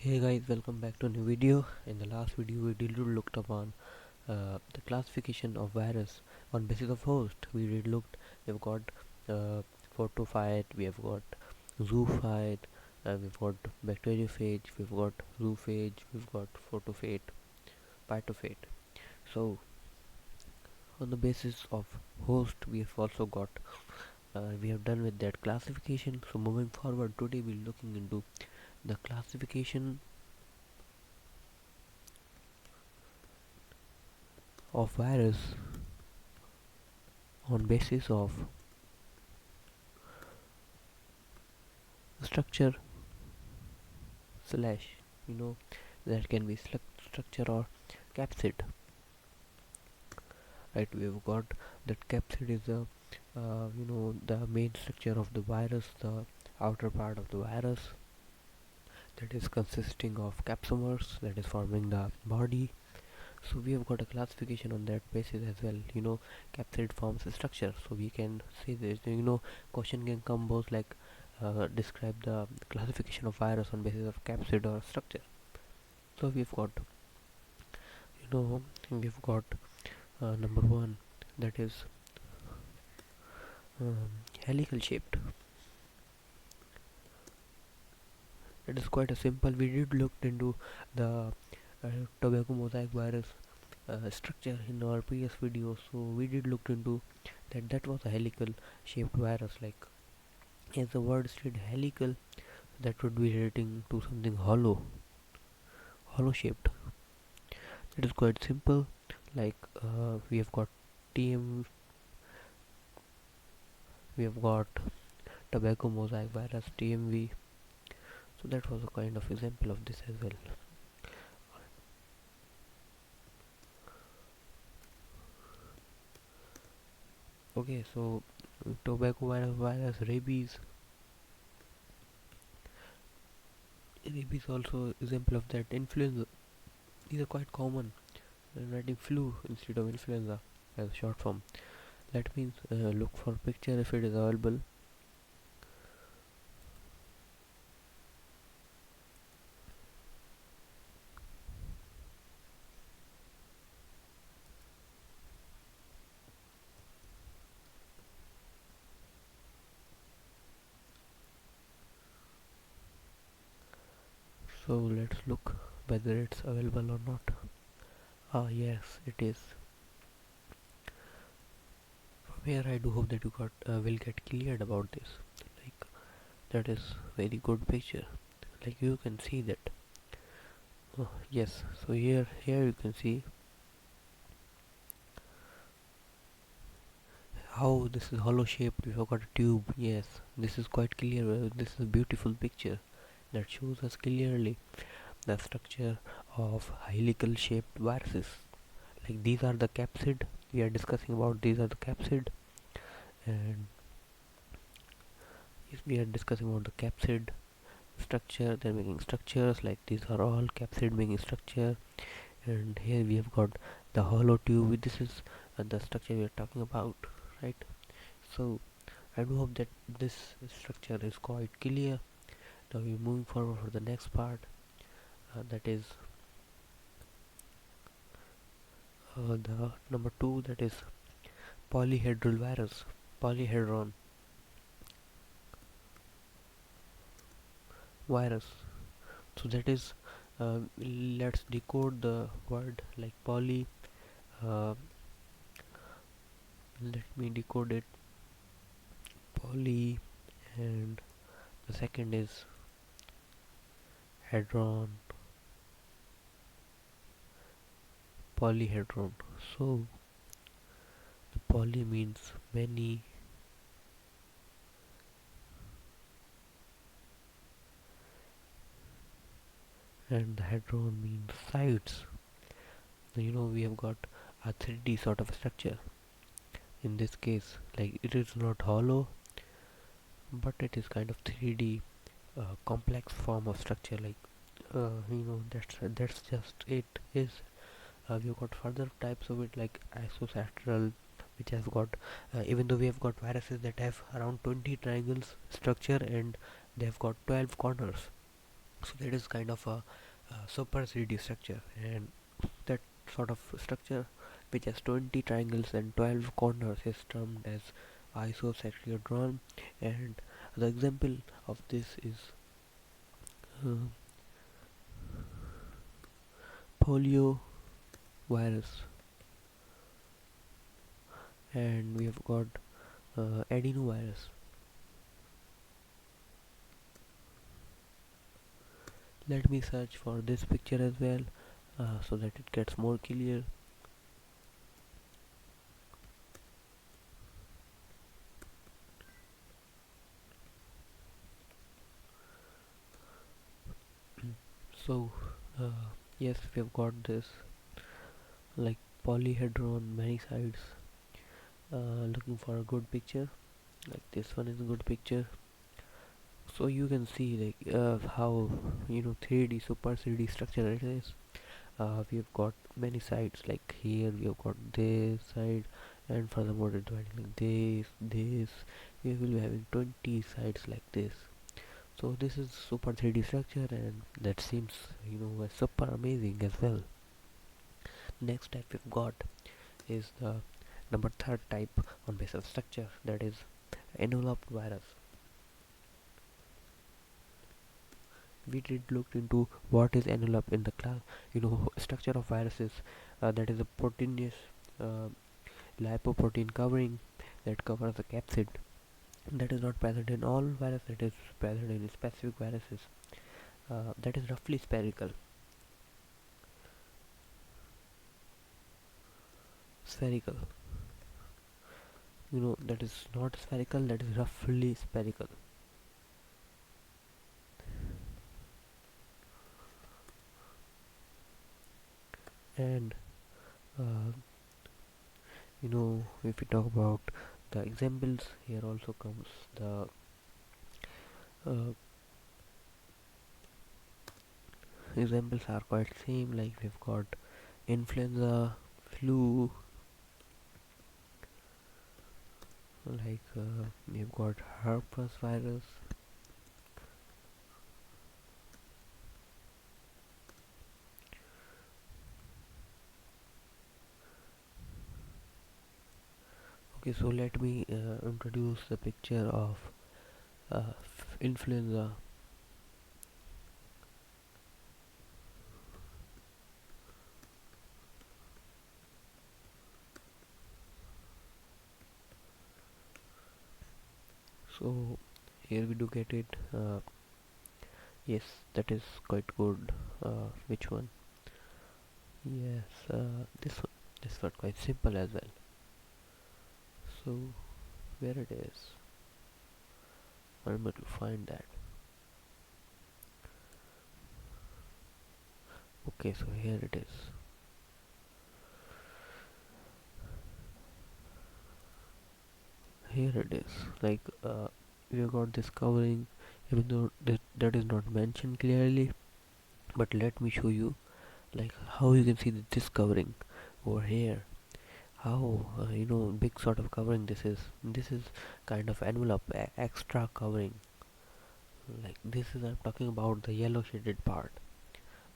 Hey guys, welcome back to a new video. In the last video, we did looked upon the classification of virus on basis of host. We've got uh, photophyte, we have got zoophyte, we've got bacteriophage, we've got zoophage, we've got photophage, phytophage. So, on the basis of host, we have also got we have done with that classification. So, moving forward, today we're looking into the classification of virus on basis of structure slash you know that can be structure or capsid, right? We've got that capsid is the main structure of the virus, the outer part of the virus, that is consisting of capsomers that is forming the body. So we have got a classification on that basis as well. Capsid forms a structure, so we can say this. Question can come both like describe the classification of virus on basis of capsid or structure. So we've got number one, that is um, helical shaped. It is quite a simple. We did look into the tobacco mosaic virus structure in our previous video, so we did look into that was a helical shaped virus. Like, as the word said, helical, that would be relating to something hollow shaped. It is quite simple. Like, we have got TM, we have got tobacco mosaic virus, TMV. So that was a kind of example of this as well. Okay, so tobacco virus, rabies also example of that. Influenza, these are quite common. I'm writing flu instead of influenza as a short form. That means look for picture if it is available. So let's look whether it's available or not. Ah, yes, it is. From here, I do hope that you got will get cleared about this. Like, that is very good picture. Like, you can see that. Oh, yes. So here you can see how this is hollow shaped. We have got a tube. Yes, this is quite clear. This is a beautiful picture that shows us clearly the structure of helical shaped viruses. Like, these are the capsid we are discussing about. These are the capsid, and if we are discussing about the capsid structure, they're making structures. Like, these are all capsid making structure, and here we have got the hollow tube. This is the structure we are talking about, right? So I do hope that this structure is quite clear. Now we're moving forward for the next part, that is the number two, that is polyhedral virus, polyhedron virus. So that is, let's decode the word like poly. uh, Let me decode it. Poly, and the second is hadron, polyhedron. So the poly means many, and the hadron means sides. We have got a 3D sort of structure. In this case, like, it is not hollow, but it is kind of 3D complex form of structure. Like, that's just it is. We've got further types of it, like isosacral, which has got, even though we have got viruses that have around 20 triangles structure, and they have got 12 corners. So that is kind of a super 3D structure, and that sort of structure, which has 20 triangles and 12 corners, is termed as isosacchedron. And the example of this is uh, polio virus, and we have got adenovirus. Let me search for this picture as well, so that it gets more clear. So yes, we have got this, like, polyhedron, many sides. Looking for a good picture, like this one is a good picture. So you can see, like, how 3D, super 3D structure it is. We have got many sides, like here we have got this side, and furthermore it's dividing like this. We will be having 20 sides like this. So this is super 3D structure, and that seems super amazing as well. Next type we've got is the number third type on base of structure, that is enveloped virus. We did look into what is envelope in the class, structure of viruses. That is a proteinous uh, lipoprotein covering that covers the capsid. That is not present in all viruses, it is present in specific viruses. That is roughly spherical. That is not spherical, that is roughly spherical. And uh, if we talk about the examples, here also comes the uh, examples are quite same, like we've got influenza, flu, like we've got herpes virus. Okay, so let me introduce the picture of influenza. So here we do get it. Yes, that is quite good. Which one? Yes, this one quite simple as well. So where it is? I'm able to find that. Okay, so here it is. Here it is. Like we have got this covering, even though that is not mentioned clearly. But let me show you, like, how you can see this covering over here. How big sort of covering this is. This is kind of envelope, extra covering. Like this is, I'm talking about the yellow shaded part.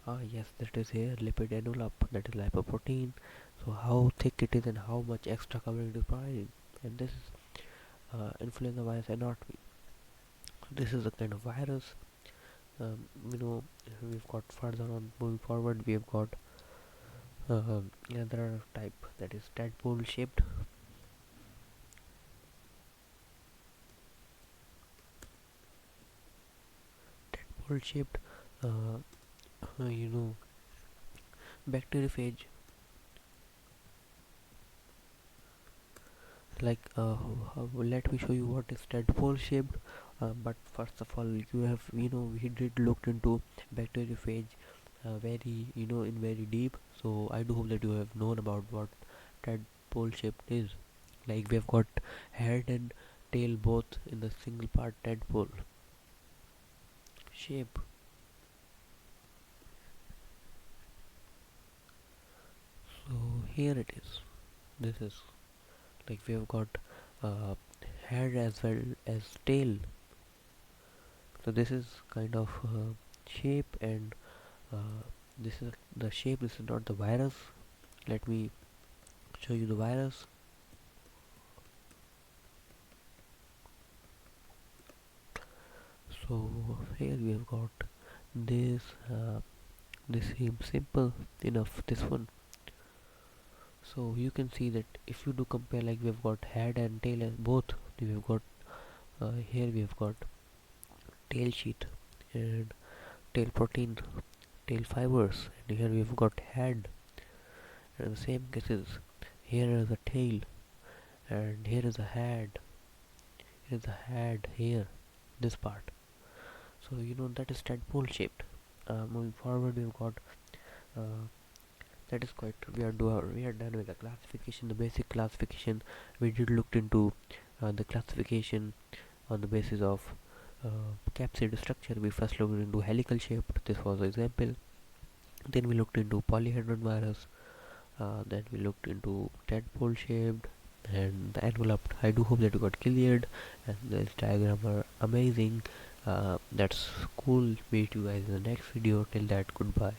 Ah, yes, that is here, lipid envelope, that is lipoprotein. So how thick it is and how much extra covering it is providing. And this is influenza virus anatomy. This is a kind of virus. Um, you know, we've got further on moving forward. We have got another type, that is tadpole shaped. Tadpole shaped. Uh, uh, you know, bacteriophage. Like let me show you what is tadpole shaped. But first of all, we did looked into bacteriophage very in very deep. So I do hope that you have known about what tadpole shaped is. Like we have got head and tail both in the single part tadpole shape. So here it is. This is, like, we have got uh, head as well as tail. So this is kind of shape, and this is the shape. This is not the virus. Let me show you the virus. So here we have got this. This seems simple enough, this one. So you can see that if you do compare, like we have got head and tail, and both we have got here we have got tail sheet and tail protein, tail fibers, and here we have got head. And the same cases, here is a tail, and here is a head. Here is a head here, this part. So you know that is tadpole shaped. Moving forward, we've got uh, that is quite. We are done with the classification, the basic classification. We did looked into the classification on the basis of capsid structure. We first looked into helical shaped. This was an example. Then we looked into polyhedron virus. Then we looked into tadpole shaped and the enveloped. I do hope that you got cleared, and this diagram are amazing. That's cool. Meet you guys in the next video. Till that, goodbye.